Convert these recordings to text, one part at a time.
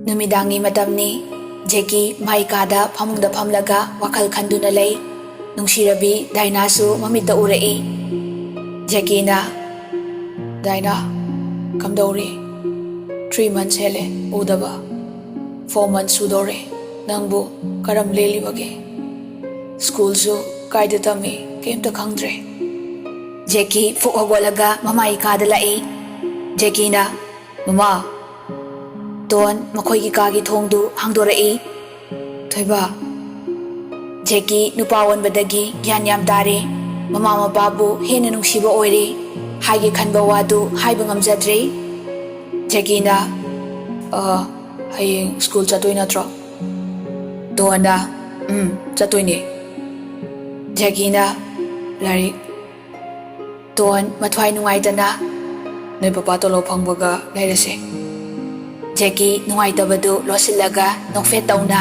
नुमिदांगी मतमनी जेकी माई कादा फमुंगदा फमलगा वखल खंदुना लई नुंगसिरबी दाइनासु ममित्ता उरई जेकीना दाइना कमदौरी 3 months हेले उदबा 4 months सुदोरे नंगबु करम लेलिबगे स्कूलसु कायदा तमी केमता खंगद्रे जेकी फुक हगोलगा ममाई कादा लाई जेकीना mama Don makoy kagi thongdu hangdorai thoiba Jeki nupawan badagi gyan yam tare mama mababu hena nungsiba oire haige khanba wadu haiba ngamjadre Jeki na hayeng school chatoi natro Dona chatoi ne Jeki na lari Don mathwai nungai dana noi papa tolo phangbaga lairase Jackie nungai tabadu losilaga nokfet tauna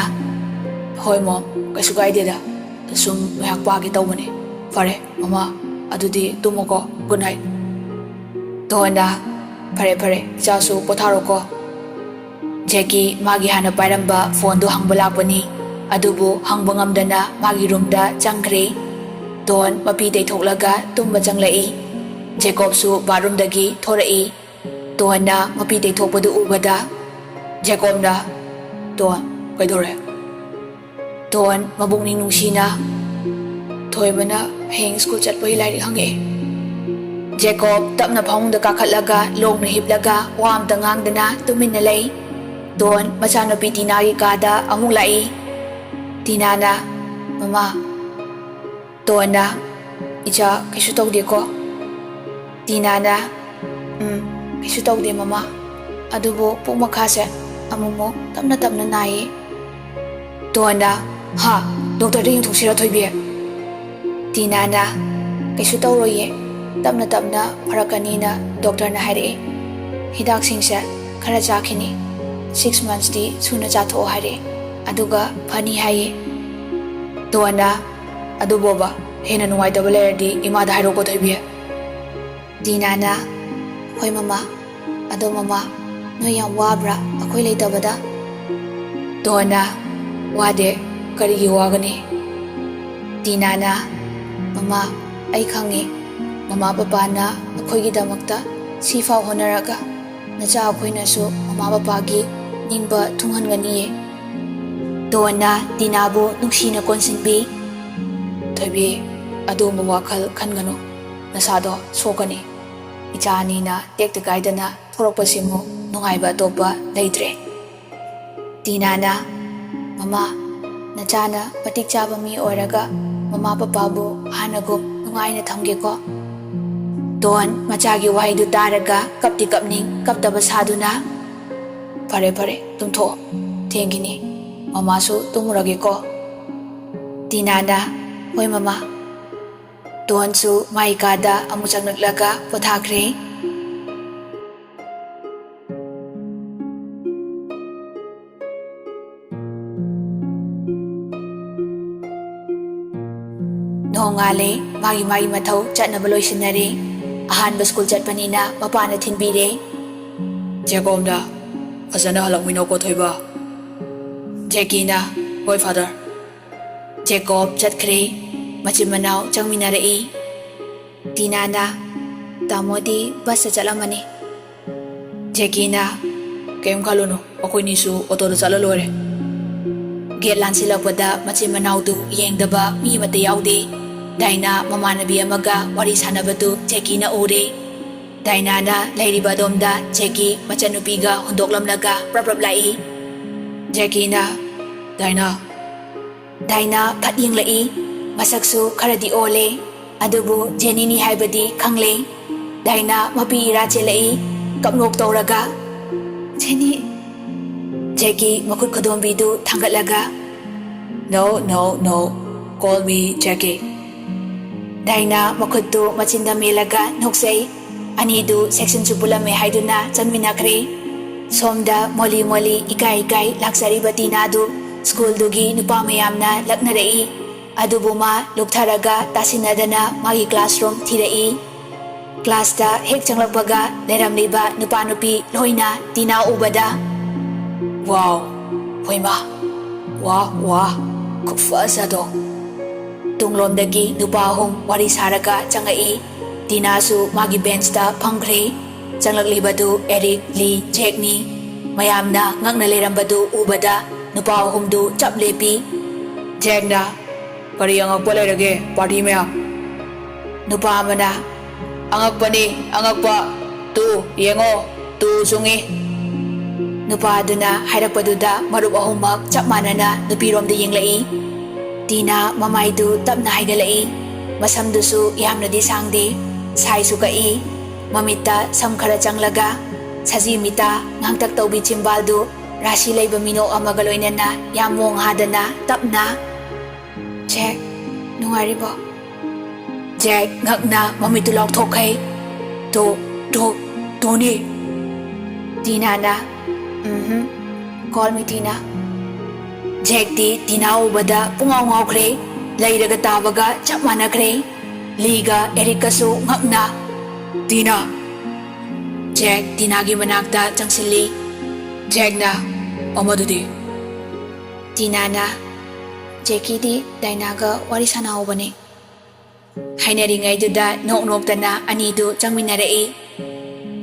hoi mom kaisu gaideda sum mayak pa gi tawmani fare mama adudi tumoko good night tohanda fare chasu potharo ko Jackie magi hana pairamba phone do hangbala adubu hangbangamdana magi room da changre don mapi dei thoklaga tumba changlai Jacob su bathroom dagi thorai tohanda mapi dei thokpadu ubada Jacob na Don kaidore Don mabungning nungsina Thoy mana heng school chat pai lai hange Jacob tapna phawng da kakhatlaga long na hiplaga wam da ngang dana tumin na lay Don machano pi Tina gi kada amung lai Tina na mama Don na icha kaisu tawde ko Tina na kaisu tawde mama adubo pumakase amumo tamna nai Dona ha doctor ring thusira thoibe Tina na kaisu tawroye tamna farakani na doctor na haire hidak singse khara chakhini 6 months di suna chatho haire aduga phani haye Dona aduboba hena nuwai double di ima da hairo ko thoibe Tina na hoi mama ado mama no yang wabra akoi leitabada Dona wade karigi wagani Tina na mama ai khangi mama papa na akoi gi damakta sifa honaraga nacha akoi na su mama papa gi ningba thunghan gani Dona Tina bu nuksina konsinbi thoibi adu mu wakhal khangano nasado sokani ichani na tekta gaidana thoropasimu nungaiba topa leidre Tina na mama nachana patik chaba mi oraga mama papa bu hanago nungai na thamge ko Don machagi wai du taraga kapti kapning kaptaba saduna pare tumtho thengini mama su tumurage ko Tina na hoi mama Don su mai kada amuchang naglaga pothakre Nongale magi mathau chatnaba loisinare ahanba school chatpanina mapana thinbire Jacob da fazana halangwino ko thoiba Jackie na boy father Jacob chatkre machimanau changminarei Tina na tamodi bus chalamani Jackie na kem khalono akoi ni su auto da chala lore Gate lansilakpada machimanau du yengdaba mi mate yaude Daina mamanabi amaga wari sanabatu Jackie na ure Daina na lairiba domda Jackie machanupiga hundoklamlaga prap lai Jackie na Daina phatying lai masaksu kharadi ole adubu Jenny ni haibadi khangle Daina mapi ra chelai kapnok tawraga Jenny Jackie makut khadombi du thangatlaga No call me Jackie Daina makuttu machinda melaga noksei ani du section chupulame haiduna chanminakre somda moli ikai laksari batina du school dugi nupa mayamna laknarei adubuma luktharaga tasinadana magi classroom thirei class da hek changlakbaga leramliba nupa nupi loina Tina ubada Wow, hoima. Wah, kufasado. Tunglomdagi nupa ahom wari saraga changai. Dinasu magi benchta phangkhre. Changlakliba du Eric, Lee, Jack ni. Mayamna ngakna lerambadu ubada nupa ahom du chap lepi. Jack na kari angakpa lerage party mayam. Nupa amana angakpani angakpa tu yengo tu sungi. Nupa aduna hairakpaduda marup ahommak chap manana nupiromda yenglai. Tina mamaidu tapna haigalai. Masamdusu yamnadi sangde. Saisu kai. Mamita sam khara changlaga. Saji mita ngangtak taubi chimbaldu. Rashi leiba mino amaga loinana yamong hadana tapna. Jack, nungaribo. Jack ngakna mamitu laukthokkai. Tony. Tina na. Call me Tina. Jack di Tina ubada pungaw ngawkre. Layraga tabaga chap manakre. Liga Erica su ngakna. Tina. Jack Tina gi manakta changsili. Jack na amadudi. Tina na Jackie di Dainaga wari sanawbane. Hainaringaiduda nok-noktana anidu changminarai.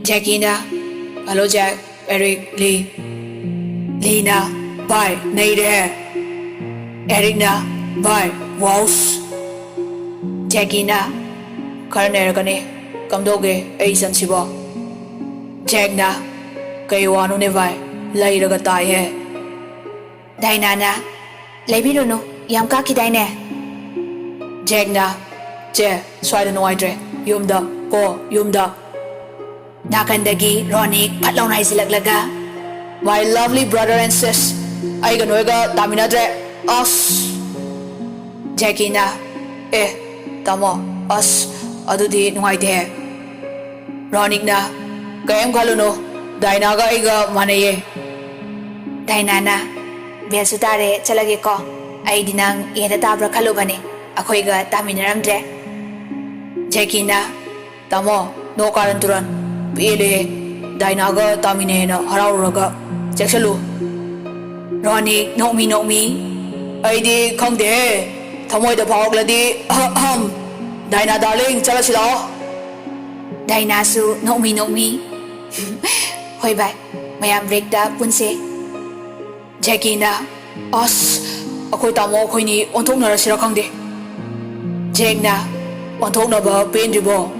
Jackie na, hello Jack, Eric, Lee. Lee na, bye, naire. Eric na, bye, wows. Jackie na, karanera kamdoge aisan sibo. Jack na, kayo ano ne bye, layraga tayo. Daina na, laibiro no, yam kakiday ne. Jack na, che, swada nuwaidre, yumda, ko, yumda. Nakandagi, Ronik, patlaw na isilaglaga. My lovely brother and sis, ay ganoyga, taminadre, us. Jackie na, tamo, us, adudi nuwaide. Ronik na, kayam kaluno, Dainaga iga manaye. Daina na, Belsu tare chalage ko. Ay dinang yeda tabra kalubane. Ako'y ga taminaramdre. Jackie na, tamo, no karanturan. Pili, Dainaga tamine na harauraga. Jaksalu. Ronnie, no me. Ay di kangde. Tamoy da pawag-ladi. Daina darling, chala sila. Daina su, no me. Hoy ba, mayam break da punse. Jackie na, as, ako'y tamo ako'y ni ontok na rasira kangde. Jack na, ontok na ba pendribo?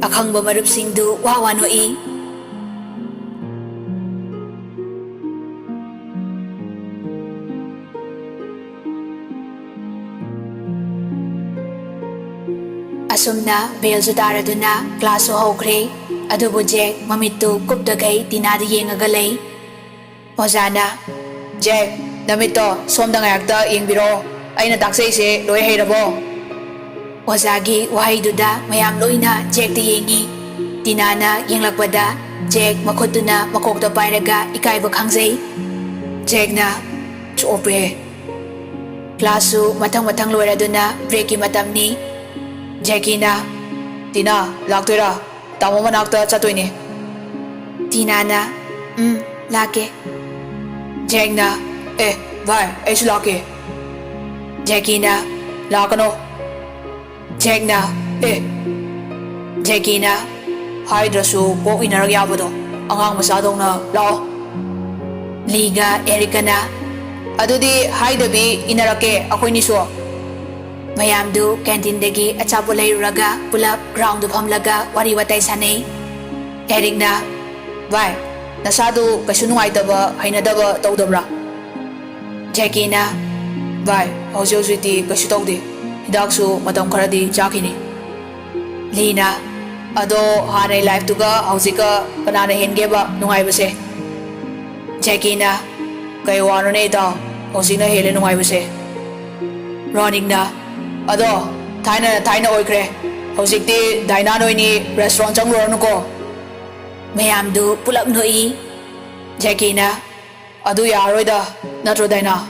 Akang ba marupsing du wawano i? Asum na Belsu taradu na klaso hokre. Adubo Jack mamitu kupdagay Tinada yengagalay. Ozana, Jack, namito somda ngayakta yengbiro. Ay nataksay si loy hayrabo. Ozagi wahayduda mayam loy na Jack di yengi. Tinana yenglakbada Jack makotuna makokta payraga ikayba kangzay. Jack na chope. Klaso matang loyraduna breaki matamni. Jackie na, Tina, laktoira. Tamo manakta chatoy ni. Tina na, lake. Jack na, bye, aisu lake. Jackie na, lakano. Jack na, Jackie na, haidrasu kung inaragyabado. Angang masadong na lao. Liga Erica na, adudi haidabi inarake ako'y niso. Mayamdu canteen-dagi achapo layruraga pulap ground phamlaga wari watay sanay. Eric na, bye, nasado kaso nungaitaba hainadaba tawdabra. Jackie na, bye, hausi-hausiti kaso tawdi. Hidaksu matang karadi Jackie ni. Lee na, ado hanay life tuga hausika kanana henge ba nungay base. Jackie na, kayo ano na ito hausik na hele nungay base. Ronik na, ado, tayo na oikre. Hausik di Daina noy ni restaurant chang lor nuko. Mayamdu pulap noi. Jackie na, adu yaroy da, natro Daina.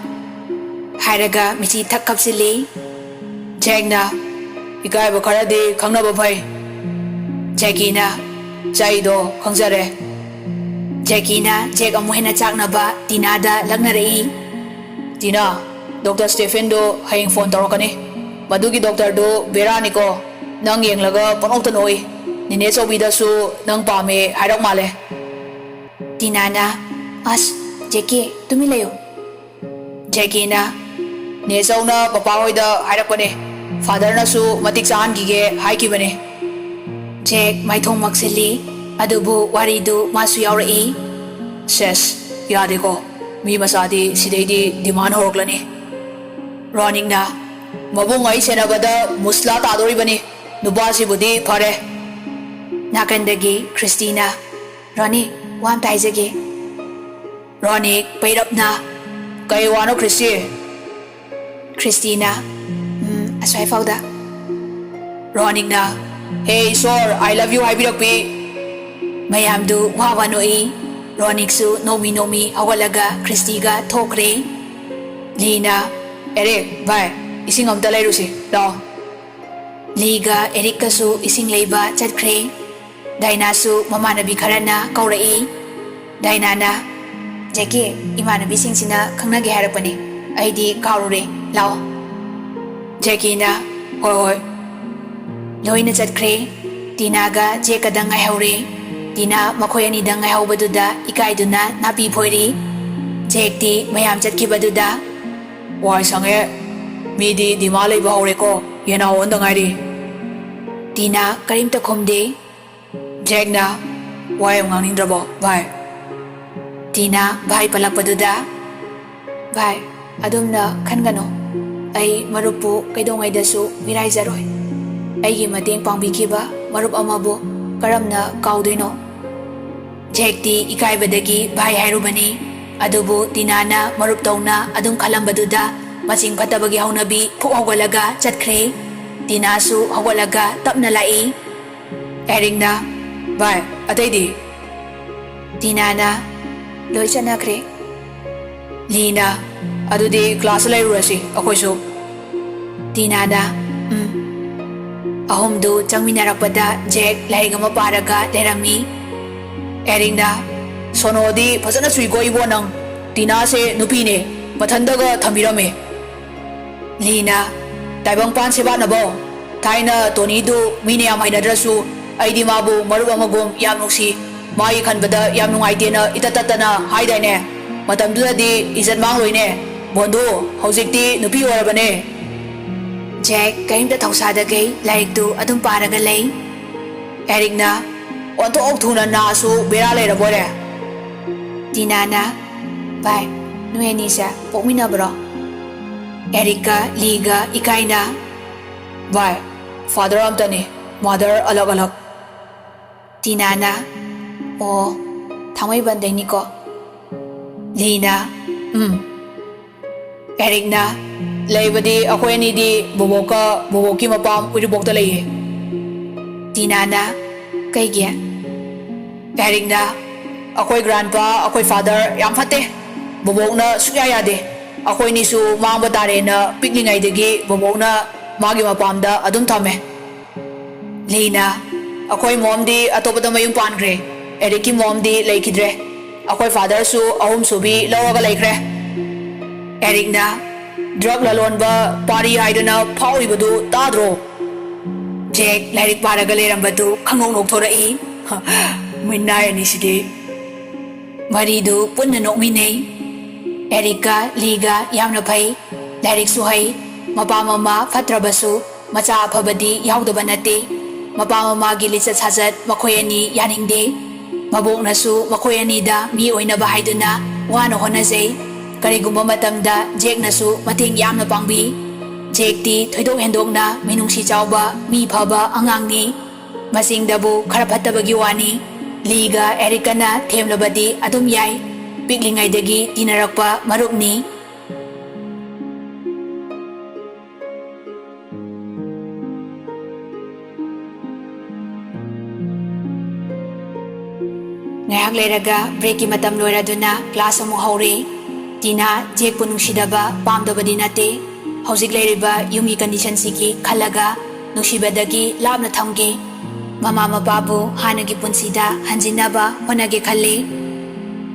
Hairaga misi thak kapsili. Jack na, ikay ba karadi kang nababay. Jackie na, chay do kang zare. Jackie-na Jack amuh hena chaknaba Tina-da lagnarei. Tina, Dr. Stephen-do hayeng phone tawrakani. Madugi doctor-do berani-ko. Nang yenglaga panokta noi. Nine chawbi-dasu nang pame hairak male. Tina-na, as, Jackie, tumi layo. Jackie-na, ne chawna papa hoida hairakpane. Father-nasu matik chahankhige haikibane. Jack maithong maksili. Adubu waridu masu yaurei. Ses, yadeko. Mi masadi sidaidi demand horoklani. Running-na, mabung ay senabada musla tadoribani. Nubasi budi pare. Nakandagi Christina, Ronnie, wam taizage. Ronnie, pairap na. Kay wano Christy. Christina, aswai fauda. Running-na, hey sir, I love you haibirakpi. Mayamdu wawanoi. Roniksu nomi awalaga Christiga thokre. Lina, Eric, bye. Ising amta layrusi. Lao. Liga Erikasu ising leiba chatkre. Dainasu mamanabi kharana kaurai. Dainana, Jackie, imanabi singsina khangnage hairapani. Aidi kaurure. Lao. Jackie-na, hoi. Loina chatkre. Tina-ga Jekadang ngaihaure. Tina makoy anidang ngaihaubadudha ikaiduna napi phoiri. Jekti mayam chatkibadudha. Wai sange, midi dima leiba haureko. Yena onda ngairi. Tina karimta khumde. Jack-na, wai ngangningdrabo, bye. Tina bhai palakpadudha. Bhai, adumna khangano. Ai marupu kaidongaidasu miraizaroi. Aigi mateng pangbikiba marup amabu karamna kaudoino. Jack-ti ikaibadagi bhai hairubani. Adubu Tina-na marup tawna adum khalambadudha masing phatabagi haunabi phuk hawgalaga chatkre. Tina-su hawgalaga tapna lai. Eric-na, bhai, ataidi. Tina-na, loi chanakre. Lina, adudi class lairurasi akoisu. Tina-na, ahumdu changminarakpada Jack laigama paraga lerami. Eric-na, sonodi phasana suigo ibo nang. Tina se nupine mathandaga thamirame. Lina, taibang pan seba nabo. Thaina Tony-du mine yam hainadrasu aidi mabu marup amagum yam nuksi. Mai khanbada yam nungaitena itatatana haidaine. Matamdudadi izat mangloine. Bondu hojikti nupi orabane. Jack kaimta thausadagei lairiktu adum paraga lei. Eric-na, onthok thuna nasu bera leirabore. Tina-na, bhai, nuenisa pokminabro. Eric-ka Lee-ga ikaina. Bhai, father amtani, mother alag-alag. Tina-na, oh, thamai bandai ko. Lee-na, Eric-na, laibadi akoy anidi boboka boboki mapam uribokta laiye. Tina-na, kaigi? Eric-na, akoy grandpa, akoy father yam fatte. Bobokna sukya yade. Akoy nisu mangba tare na piklingaidagi bobokna magi mapamda adum thame. Lee-na, akoy mom-di atopada mayung pankre. Eric-ki mom-di laikidre. Akoy father su ahum subi lawaga laikre. Eric-na, drug lalonba pari haidana phawibadu tadro. Jack lairik paraga leirambadu khangong nokthorai. Minnai anisidi. Maridu punna nokminei. Eric-ka Lee-ga yamna phai. Lairik su hai. Mapa mama fatrabasu macha aphabadi yaudaba nate. Mapa mama gi lichat sajat makhoi ani yaningde. Maboknasu makhoi anida mi oinaba haiduna wana honajai. Karigumba matamda Jack-nasu mateng yamna pangbi. Jack-ti thoidok hendokna minungsi chawba mi phaba angangni. Masingdabu khara phattabagi wani. Lee-ga Eric-na themlabadi adum yai. Piklingaidagi tinarakpa marupni. Ngayak leiraga break-ki matam loiraduna class amuk haure. Tina Jack-pu nungsidaba pamdabadi nate. Hojik leiriba yumgi condition sigi khalaga nungsibadagi lapna thamge. Mama mapabu hanagi punsida hanjinaba honage khalle.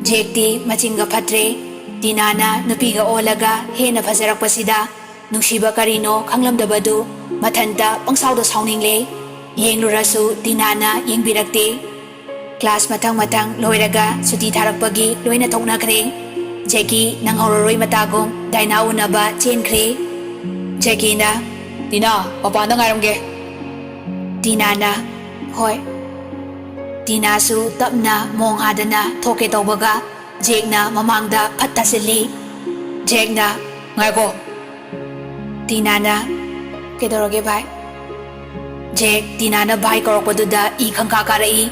ꯖꯦꯛꯇꯤ ꯃꯆꯤꯡꯒ ꯐꯠꯇ꯭ꯔꯦ ꯇꯤꯅꯥꯅ ꯅꯨꯄꯤꯒ ꯑꯣꯜꯂꯒ ꯍꯦꯟꯅ ꯐꯖꯔꯛꯄꯁꯤꯗ ꯅꯨꯡꯁꯤꯕ ꯀꯔꯤꯅꯣ ꯈꯪꯂꯝꯗꯕꯗꯨ ꯃꯊꯟꯇ ꯄꯪꯁꯥꯎꯗ ꯁꯥꯎꯅꯤꯡꯂꯦ ꯌꯦꯡꯂꯨꯔꯁꯨ ꯇꯤꯅꯥꯅ ꯌꯦꯡꯕꯤꯔꯛꯇꯦ class ꯃꯊꯪ ꯂꯣꯏꯔꯒ ꯁꯨꯇꯤ ꯊꯥꯔꯛꯄꯒꯤ ꯂꯣꯏꯅ ꯊꯣꯛꯅꯈ꯭ꯔꯦ ꯖꯦꯀꯤ ꯅꯪꯍꯧꯔꯔꯣꯏ ꯃꯇꯥꯒꯨꯝ ꯗꯥꯏꯅꯥ ꯎꯅꯕ ꯆꯦꯟꯈ꯭ꯔꯦ ꯖꯦꯀꯤꯅ ꯇꯤꯅꯥ ꯃꯄꯥꯟꯗ ꯉꯥꯏꯔꯝꯒꯦ ꯇꯤꯅꯥꯅ ꯍꯣꯏ ꯇꯤꯅꯥꯁꯨ ꯇꯞꯅ ꯃꯣꯡ ꯍꯥꯗꯅ ꯊꯣꯛꯀꯦ ꯇꯧꯕꯒ ꯖꯦꯛꯅ ꯃꯃꯥꯡꯗ ꯐꯠ ꯊꯥꯁꯤꯜꯂꯤ ꯖꯦꯛꯅ ꯉꯥꯏꯈꯣ ꯇꯤꯅꯥꯅ ꯀꯩꯗꯧꯔꯒꯦ ꯚꯥꯏ ꯖꯦꯛ ꯇꯤꯅꯥꯅ ꯚꯥꯏ ꯀꯧꯔꯛꯄꯗꯨꯗ ꯏ ꯈꯪꯀꯥ ꯀꯥꯔꯛꯏ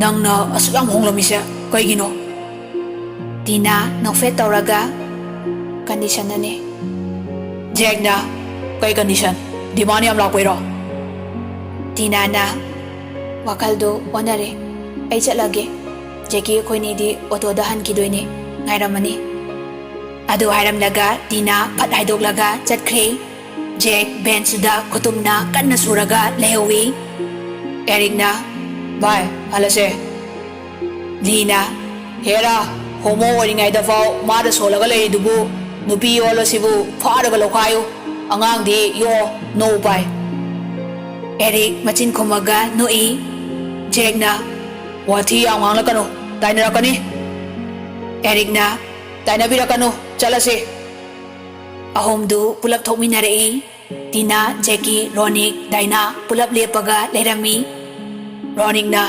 ꯅꯪꯅ ꯑꯁꯨꯛ ꯌꯥꯝ ꯍꯣꯡꯂꯝꯃꯤꯁꯦ ꯀꯩꯒꯤꯅꯣ ꯇꯤꯅꯥ ꯅꯣꯛꯐꯦꯠ ꯇꯧꯔꯒ ꯀꯟꯗꯤꯁꯟꯅꯅꯦ ꯖꯦꯛꯅ ꯀꯩ ꯀꯟꯗꯤꯁꯟ ꯗꯤꯃꯥꯟ ꯌꯥꯝ ꯂꯥꯛꯄꯩꯔꯣ ꯇꯤꯅꯥꯅ ꯋꯥꯈꯜꯗꯨ ꯑꯣꯟꯅꯔꯦ ꯑꯩ ꯆꯠꯂꯒꯦ ꯖꯦꯀꯤ ꯑꯩꯈꯣꯏꯅꯤꯗꯤ ꯑꯣꯇꯣꯗ ꯍꯟꯈꯤꯗꯣꯏꯅꯦ ꯉꯥꯏꯔꯝꯃꯅꯤ ꯑꯗꯨ ꯍꯥꯏꯔꯝꯂꯒ ꯇꯤꯅꯥ ꯐꯠ ꯍꯥꯏꯗꯣꯛꯂꯒ ꯆꯠꯈ꯭ꯔꯦ ꯖꯦꯛ ꯕꯦꯟꯁꯇꯨꯗ ꯈꯨꯇꯨꯝꯅ ꯀꯟꯅ ꯁꯨꯔꯒ ꯂꯩꯍꯧꯏ ꯑꯦꯔꯤꯛꯅ ꯚꯥꯏ ꯍꯜꯂꯁꯦ ꯂꯤꯅ ꯍꯦꯔꯥ ꯍꯣꯃꯣ ꯑꯣꯏꯔꯤꯉꯩꯗꯐꯥꯎ ꯃꯥꯗ ꯁꯣꯜꯂꯒ ꯂꯩꯔꯤꯗꯨꯕꯨ ꯅꯨꯄꯤ ꯌꯣꯜꯂꯁꯤꯕꯨ ꯐꯥꯔꯒ ꯂꯧꯈꯥꯏꯌꯨ ꯑꯉꯥꯡꯗꯤ ꯌꯣꯛꯑꯣ ꯅꯣ ꯎꯄꯥꯏ ꯑꯦꯔꯤꯛ ꯃꯆꯤꯟ ꯈꯨꯝꯃꯒ ꯅꯣꯛꯏ ꯖꯦꯛꯅ ꯋꯥꯊꯤ ꯌꯥꯝ ꯉꯥꯡꯂꯛꯀꯅꯨ ꯇꯥꯏꯅꯔꯛꯀꯅꯤ ꯑꯦꯔꯤꯛꯅ ꯇꯥꯏꯅꯕꯤꯔꯛꯀꯅꯨ ꯆꯠꯂꯁꯤ ꯑꯍꯨꯝꯗꯨ ꯄꯨꯂꯞ ꯊꯣꯛꯃꯤꯟꯅꯔꯛꯏ ꯇꯤꯅꯥ ꯖꯦꯀꯤ ꯔꯣꯅꯤꯛ ꯗꯥꯏꯅꯥ ꯄꯨꯂꯞ ꯂꯦꯞꯄꯒ ꯂꯩꯔꯝꯃꯤ ꯔꯣꯅꯤꯛꯅ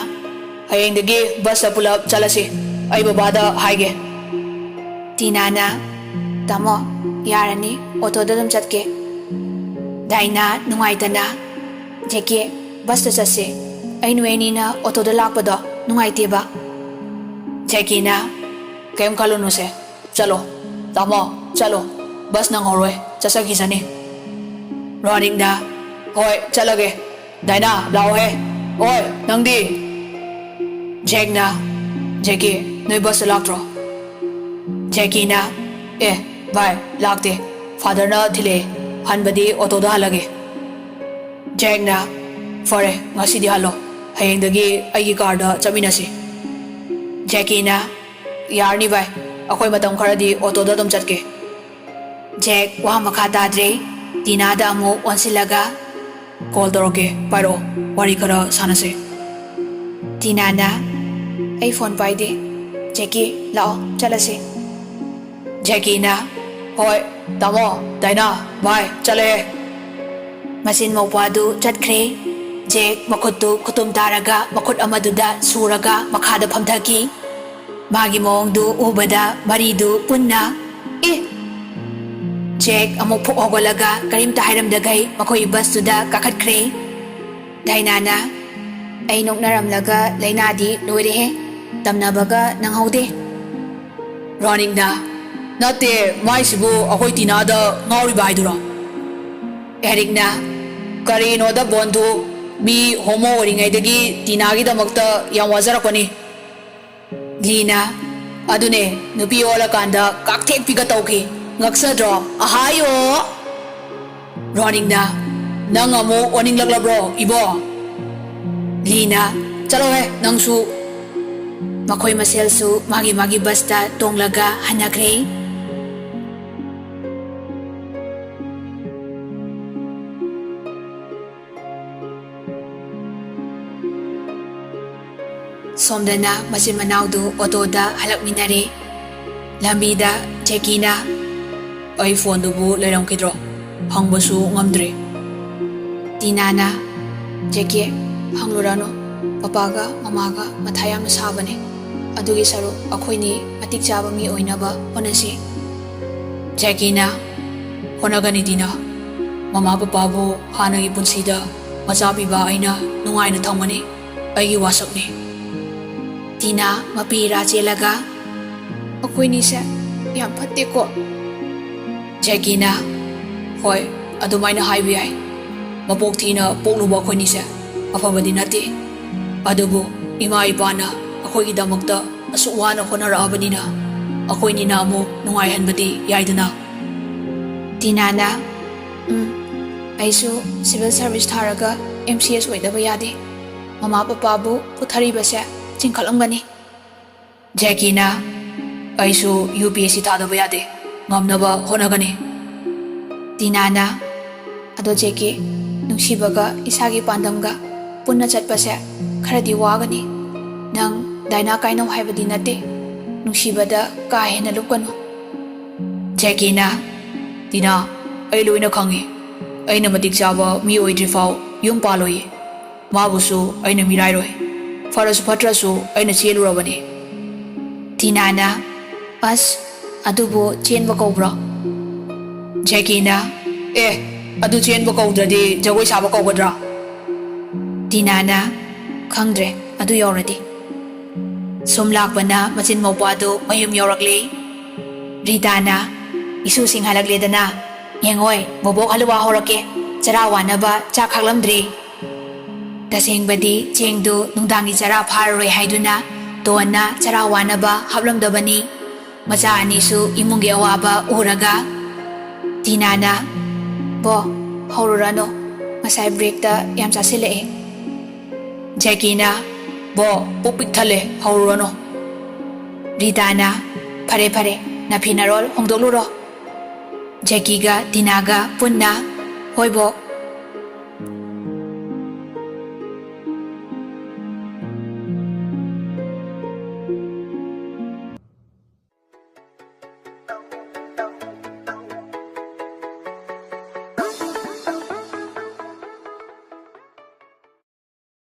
ꯍꯌꯦꯡꯗꯒꯤ ꯕꯁꯇ ꯄꯨꯂꯞ ꯆꯠꯂꯁꯤ ꯑꯩ ꯕꯕꯥꯗ ꯍꯥꯏꯒꯦ ꯇꯤꯅꯥꯅ ꯇꯥꯃꯣ ꯌꯥꯔꯅꯤ ꯑꯣꯇꯣꯗ ꯑꯗꯨꯝ ꯆꯠꯀꯦ ꯗꯥꯏꯅꯥ ꯅꯨꯡꯉꯥꯏꯇꯅ ꯖꯦꯀꯤ ꯕꯁꯇ ꯆꯠꯁꯤ ꯑꯩ ꯅꯣꯏ ꯑꯅꯤꯅ ꯑꯣꯇꯣꯗ ꯂꯥꯛꯄꯗꯣ ꯅꯨꯡꯉꯥꯏꯇꯦꯕ ꯖꯦꯀꯤꯅ ꯀꯩꯝ ꯈꯜꯂꯨꯅꯨꯁꯦ ꯆꯠꯂꯣ ꯇꯥꯃꯣ ꯆꯠꯂꯣ ꯕꯁ ꯅꯪꯍꯧꯔꯣꯏ ꯆꯠꯆꯈꯤꯁꯅꯤ ꯔꯣꯅꯤꯛꯅ ꯍꯣꯏ ꯆꯠꯂꯒꯦ ꯗꯥꯏꯅꯥ ꯂꯥꯛꯑꯣꯍꯦ ꯍꯣꯏ ꯅꯪꯗꯤ ꯖꯦꯛꯅ ꯖꯦꯀꯤ ꯅꯣꯏ ꯕꯁꯇ ꯂꯥꯛꯇ꯭ꯔꯣ ꯖꯦꯀꯤꯅ ꯚꯥꯏ ꯂꯥꯛꯇꯦ ꯐꯥꯗꯔꯅ ꯊꯤꯜꯂꯛꯑꯦ ꯍꯟꯕꯗꯤ ꯑꯣꯇꯣꯗ ꯍꯜꯂꯒꯦ ꯖꯦꯛꯅ ꯐꯔꯦ ꯉꯁꯤꯗꯤ ꯍꯜꯂꯣ ꯍꯌꯦꯡꯗꯒꯤ ꯑꯩꯒꯤ ꯀꯥꯔꯗ ꯆꯠꯃꯤꯟꯅꯁꯤ ꯖꯦꯀꯤꯅ ꯌꯥꯔꯅꯤ ꯚꯥꯏ ꯑꯩꯈꯣꯏ ꯃꯇꯝ ꯈꯔꯗꯤ ꯑꯣꯇꯣꯗ ꯑꯗꯨꯝ ꯆꯠꯀꯦ ꯖꯦꯛ ꯋꯥ ꯃꯈꯥ ꯇꯥꯗ꯭ꯔꯦ ꯇꯤꯅꯥꯗ ꯑꯃꯨꯛ ꯑꯣꯟꯁꯤꯜꯂꯒ ꯀꯣꯜ ꯇꯧꯔꯛꯀꯦ ꯄꯥꯏꯔꯛꯑꯣ ꯋꯥꯔꯤ ꯈꯔ ꯁꯥꯟꯅꯁꯦ ꯇꯤꯅꯥꯅ ꯑꯩ ꯐꯣꯟ ꯄꯥꯏꯗꯦ ꯖꯦꯀꯤ ꯂꯥꯛꯑꯣ ꯆꯠꯂꯁꯤ ꯖꯦꯀꯤꯅ ꯍꯣꯏ ꯇꯥꯃꯣ ꯗꯥꯏꯅꯥ ꯚꯥꯏ ꯆꯠꯂꯦ ꯃꯆꯤꯟ ꯃꯧꯄꯥꯗꯨ ꯆꯠꯈ꯭ꯔꯦ ꯖꯦꯛ ꯃꯈꯨꯠꯇꯨ ꯈꯨꯇꯨꯝ ꯇꯥꯔꯒ ꯃꯈꯨꯠ ꯑꯃꯗꯨꯗ ꯁꯨꯔꯒ ꯃꯈꯥꯗ ꯐꯝꯊꯈꯤ ꯃꯥꯒꯤ ꯃꯑꯣꯡꯗꯨ ꯎꯕꯗ ꯃꯔꯤꯗꯨ ꯄꯨꯟꯅ ꯖꯦꯛ ꯑꯃꯨꯛ ꯐꯨꯛ ꯍꯧꯒꯠꯂꯒ ꯀꯔꯤꯝꯇ ꯍꯥꯏꯔꯝꯗꯈꯩ ꯃꯈꯣꯏ ꯕꯁꯇꯨꯗ ꯀꯥꯈꯠꯈ꯭ꯔꯦ ꯗꯥꯏꯅꯥꯅ ꯑꯩ ꯅꯣꯛꯅꯔꯝꯂꯒ ꯂꯩꯅꯥꯗꯤ ꯂꯣꯏꯔꯦꯍꯦ ꯇꯝꯅꯕꯒ ꯅꯪꯍꯧꯗꯦ ꯔꯣꯅꯤꯛꯅ ꯅꯠꯇꯦ ꯃꯥꯏꯁꯤꯕꯨ ꯑꯩꯈꯣꯏ ꯇꯤꯅꯥꯗ ꯉꯥꯎꯔꯤꯕ ꯍꯥꯏꯗꯨꯔꯣ ꯑꯦꯔꯤꯛꯅ ꯀꯔꯤꯅꯣꯗ ꯕꯣꯟꯙꯨ ꯃꯤ ꯍꯣꯃꯣ ꯑꯣꯏꯔꯤꯉꯩꯗꯒꯤ ꯇꯤꯅꯥꯒꯤꯗꯃꯛꯇ ꯌꯥꯝ ꯋꯥꯖꯔꯛꯄꯅꯤ ꯂꯤꯅ ꯑꯗꯨꯅꯦ ꯅꯨꯄꯤ ꯑꯣꯜꯂꯀꯥꯟꯗ ꯀꯥꯛꯊꯦꯛꯄꯤꯒ ꯇꯧꯈꯤ ꯉꯛꯆꯗ꯭ꯔꯣ ꯑꯍꯥꯌꯣ ꯔꯣꯅꯤꯛꯅ ꯅꯪ ꯑꯃꯨꯛ ꯑꯣꯟꯅꯤꯡꯂꯛꯂꯕ꯭ꯔꯣ 이보 ꯂꯤꯅ ꯆꯠꯂꯣꯍꯦ ꯅꯪꯁꯨ ꯃꯈꯣꯏ ꯃꯁꯦꯜꯁꯨ ꯃꯥꯒꯤ ꯕꯁꯇ ꯇꯣꯡꯂꯒ ꯍꯟꯅꯈ꯭ꯔꯦ ꯁꯣꯝꯗꯅ ꯃꯆꯤꯟ ꯃꯅꯥꯎꯗꯨ ꯑꯣꯇꯣꯗ ꯍꯜꯂꯛꯃꯤꯟꯅꯔꯦ ꯂꯝꯕꯤꯗ ꯖꯦꯀꯤꯅ ꯑꯩ ꯐꯣꯟꯗꯨꯕꯨ ꯂꯩꯔꯝꯈꯤꯗ꯭ꯔꯣ ꯍꯪꯕꯁꯨ ꯉꯝꯗ꯭ꯔꯦ ꯇꯤꯅꯥꯅ ꯖꯦꯀꯤ ꯍꯪꯂꯨꯔꯅꯨ ꯄꯄꯥꯒ ꯃꯃꯥꯒ ꯃꯊꯥ ꯌꯥꯝꯅ ꯁꯥꯕꯅꯦ ꯑꯗꯨꯒꯤ ꯁꯔꯨꯛ ꯑꯩꯈꯣꯏꯅꯤ ꯃꯇꯤꯛ ꯆꯥꯕ ꯃꯤ ꯑꯣꯏꯅꯕ ꯍꯣꯠꯅꯁꯤ ꯖꯦꯀꯤꯅ ꯍꯣꯠꯅꯒꯅꯤ ꯇꯤꯅꯥ ꯃꯃꯥ ꯄꯄꯥꯕꯨ ꯍꯥꯟꯅꯒꯤ ꯄꯨꯟꯁꯤꯗ ꯃꯆꯥ ꯄꯤꯕ ꯑꯩꯅ ꯅꯨꯡꯉꯥꯏꯅ ꯊꯝꯒꯅꯤ ꯑꯩꯒꯤ ꯋꯥꯁꯛꯅꯤ ꯇꯤꯅꯥ ꯃꯄꯤꯔꯥ ꯆꯦꯜꯂꯒ ꯑꯩꯈꯣꯏꯅꯤꯁꯦ ꯌꯥꯝ ꯐꯠꯇꯦꯀꯣ ꯖꯦꯀꯤꯅ ꯍꯣꯏ ꯑꯗꯨꯃꯥꯏꯅ ꯍꯥꯏꯕ ꯌꯥꯏ ꯃꯄꯣꯛ ꯊꯤꯅ ꯄꯣꯛꯂꯨꯕ ꯑꯩꯈꯣꯏꯅꯤꯁꯦ ꯑꯐꯕꯗꯤ ꯅꯠꯇꯦ ꯑꯗꯨꯕꯨ ꯏꯃꯥ ꯏꯄꯥꯅ ꯑꯩꯈꯣꯏꯒꯤꯗꯃꯛꯇ ꯑꯁꯨꯛ ꯋꯥꯅ ꯍꯣꯠꯅꯔꯛꯑꯕꯅꯤꯅ ꯑꯩꯈꯣꯏꯅꯤꯅ ꯑꯃꯨꯛ ꯅꯨꯡꯉꯥꯏꯍꯟꯕꯗꯤ ꯌꯥꯏꯗꯅ ꯇꯤꯅꯥꯅ ꯑꯩꯁꯨ ꯁꯤꯚꯤꯜ ꯁꯥꯔꯚꯤꯁ ꯊꯥꯔꯒ MCS ꯑꯣꯏꯗꯕ ꯌꯥꯗꯦ ꯃꯃꯥ ꯄꯄꯥꯕꯨ ꯄꯨꯊꯔꯤꯕꯁꯦ ꯆꯤꯡꯈꯠꯂꯝꯒꯅꯤ ꯖꯦꯀꯤꯅ ꯑꯩꯁꯨ UPSC ꯊꯥꯗꯕ ꯌꯥꯗꯦ ꯉꯝꯅꯕ ꯍꯣꯠꯅꯒꯅꯤ ꯇꯤꯅꯥꯅ ꯑꯗꯣ ꯖꯦꯀꯤ ꯅꯨꯡꯁꯤꯕꯒ ꯏꯁꯥꯒꯤ ꯄꯥꯟꯗꯝꯒ ꯄꯨꯟꯅ ꯆꯠꯄꯁꯦ ꯈꯔꯗꯤ ꯋꯥꯒꯅꯤ ꯅꯪ ꯗꯥꯏꯅꯥ ꯀꯥꯏꯅꯧ ꯍꯥꯏꯕꯗꯤ ꯅꯠꯇꯦ ꯅꯨꯡꯁꯤꯕꯗ ꯀꯥ ꯍꯦꯟꯅ ꯂꯨꯞꯀꯅꯨ ꯖꯦꯀꯤꯅ ꯇꯤꯅꯥ ꯑꯩ ꯂꯣꯏꯅ ꯈꯪꯉꯤ ꯑꯩꯅ ꯃꯇꯤꯛ ꯆꯥꯕ ꯃꯤ ꯑꯣꯏꯗ꯭ꯔꯤꯐꯥꯎ ꯌꯨꯝ ꯄꯥꯜꯂꯣꯏꯌꯦ ꯃꯥꯕꯨꯁꯨ ꯑꯩꯅ ꯃꯤꯔꯥꯏꯔꯣꯏ ꯐꯔꯁꯨ ꯐꯠꯇ꯭ꯔꯁꯨ ꯑꯩꯅ ꯆꯦꯜꯂꯨꯔꯕꯅꯤ ꯇꯤꯅꯥꯅ ꯑꯁ ꯑꯗꯨꯕꯨ ꯆꯦꯟꯕ ꯀꯧꯕ꯭ꯔꯣ ꯖꯦꯀꯤꯅ ꯑꯗꯨ ꯆꯦꯟꯕ ꯀꯧꯗ꯭ꯔꯗꯤ ꯖꯒꯣꯏ ꯁꯥꯕ ꯀꯧꯒꯗ꯭ꯔꯥ ꯇꯤꯅꯥꯅ ꯈꯪꯗ꯭ꯔꯦ ꯑꯗꯨ ꯌꯧꯔꯗꯤ ꯁꯨꯝ ꯂꯥꯛꯄꯅ ꯃꯆꯤꯟ ꯃꯧꯄ꯭ꯋꯥꯗꯨ ꯃꯌꯨꯝ ꯌꯧꯔꯛꯂꯤ ꯔꯤꯇꯥꯅ ꯏꯁꯨꯁꯤꯡ ꯍꯜꯂꯛꯂꯦꯗꯅ ꯌꯦꯡꯉꯣꯏ ꯕꯣꯕꯣꯛ ꯍꯂꯨꯋꯥ ꯍꯧꯔꯛꯀꯦ ꯆꯔꯥ ꯋꯥꯅꯕ ꯆꯥꯛ ꯈꯥꯛꯂꯝꯗ꯭ꯔꯤ ꯇꯁꯦꯡꯕꯗꯤ ꯆꯦꯡꯗꯨ ꯅꯨꯡꯗꯥꯡꯒꯤ ꯆꯔꯥ ꯐꯥꯔꯔꯣꯏ ꯍꯥꯏꯗꯨꯅ ꯇꯣꯟꯅ ꯆꯔꯥ ꯋꯥꯅꯕ ꯍꯥꯞꯂꯝꯗꯕꯅꯤ ꯃꯆꯥ ꯑꯅꯤꯁꯨ ꯏꯃꯨꯡꯒꯤ ꯑꯋꯥꯕ ꯎꯔꯒ ꯇꯤꯅꯥꯅ ꯕꯣ ꯍꯧꯔꯨꯔꯅꯨ ꯉꯁꯥꯏ ꯕ꯭ꯔꯦꯛꯇ ꯌꯥꯝ ꯆꯥꯁꯤꯜꯂꯛꯑꯦ ꯖꯦꯀꯤꯅ ꯕꯣ ꯄꯨꯛ ꯄꯤꯛ ꯊꯜꯂꯦ ꯍꯧꯔꯨꯔꯅꯨ ꯔꯤꯇꯥꯅ ꯐꯔꯦ ꯐꯔꯦ ꯅꯐꯤ ꯅꯔꯣꯜ ꯍꯣꯡꯗꯣꯛꯂꯨꯔꯣ ꯖꯦꯀꯤꯒ ꯇꯤꯅꯥꯒ ꯄꯨꯟꯅ ꯍꯣꯏ ꯕꯣ